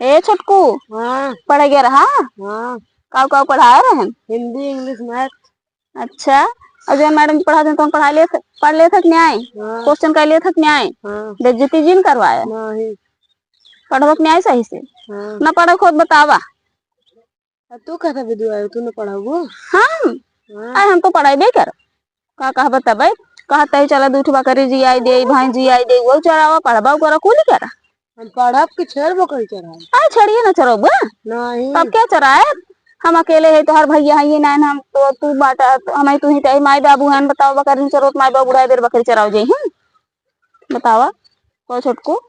ए छोटकू, हाँ पढ़ गया रहा? हाँ। काव पढ़ा रहे हैं? Hindi English math. अच्छा, और जो मैडम पढ़ा थे तुम पढ़ा लिए थे, पढ़ लिए थे कि नहीं आए? हाँ क्वेश्चन कर लिए थे कि नहीं आए? हाँ। बेइज्जती जिन करवाया? नहीं। पढ़ो कि नहीं आए सही से? हाँ। ना पढ़ो खुद बतावा। तू कैसा विद्यु आयो, तूने पढ़ा वो? हम हाँ। हम तो पढ़ाई बे कर। का कहा बता भाई, कहता ही चला दूठ बकरी जी आई दे, भाई जी आई दे, वो चरावा पढ़वा करा कुली करा। हम पढ़ब कि छेड़ बकरी चढ़ा? आ छड़िए ना चरो बा। नहीं। तब क्या चराए? हम अकेले है तो हर भैया है ये नहीं, हम तो तू बाटा हम तू ही तई माई बाबू हैं, बताओ बकरी चरो माई बाबू बुढ़ाई देर बकरी चराओ जाई हैं? बतावा को छोटको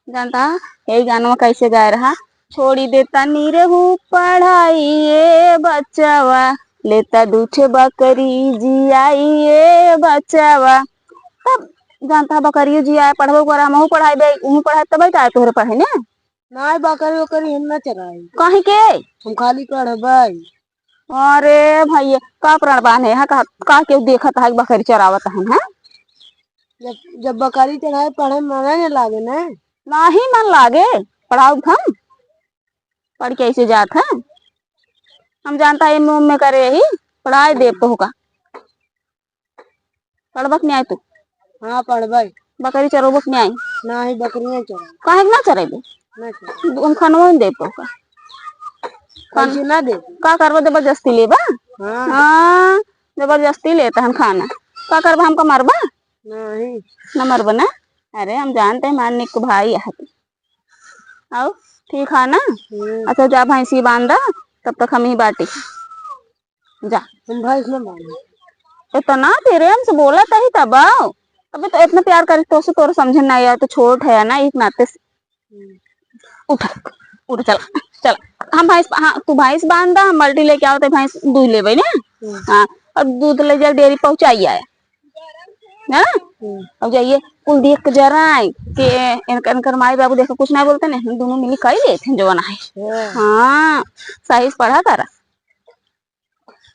जानता यही गाना कैसे गाय रहा? छोड़ी देता नीरहू पढ़ाई ये बच्चावा, लेता दूठे बकरी जियाई ये बच्चावा। तब जानता बकरी जिया पढ़बो करा, हमहू पढ़ाई बे उहू पढ़ाई तब आए तोहरे पढ़े ने। नहीं बकरी वकरी हम ना चराई। कहीं के हम खाली पढ़बै। अरे भैया का प्राण बांधे है का के देखत है बकरी चरावत है? जब बकरी चढ़ाए पढ़े में मन नहीं लागे ना। नहीं मन लागे, पढ़ाओ हम पढ़ के ऐसे जात है। हम जानता है मुंह में करे ही पढ़ाई देव तो होगा। पढ़बक नहीं आए तू? हाँ पढ़बै। बकरी चरोबक नहीं आई? नहीं बकरियां चराई। काहे ना चरेबे? ना चराई। तुम खनवा ही देव तो होगा। पैसे ना दे। का करबो जबरदस्ती लेबा? हाँ। हाँ जबरदस्ती लेता हम खाना। का करबा हमका मरबा? नहीं। न मरबा ना? अरे हम जानते हैं मानने को भाई है। आओ ठीक है ना? अच्छा जा भैंसी बांधा, तब तक हम ही बाटी जा। हम भैंस ना बांधे। इतना तेरे हमसे बोला था ही तब आओ। अबे तो इतना प्यार कर तो से तोर समझ ना आया तो छोट है ना एक नाते से। उठ उठ चल चल हम भैंस, हाँ तू भैंस बांधा, हम बाल्टी लेके आओ तो भैंस दूध ले ना। हाँ और दूध ले जा डेयरी पहुंचाइए है ना। अब जाइए कुल देख के जरा कि इनकर माई बाबू देखो कुछ नहीं बोलते ना, हम दोनों मिली कर लेते हैं जो है। हाँ सही पढ़ा तारा।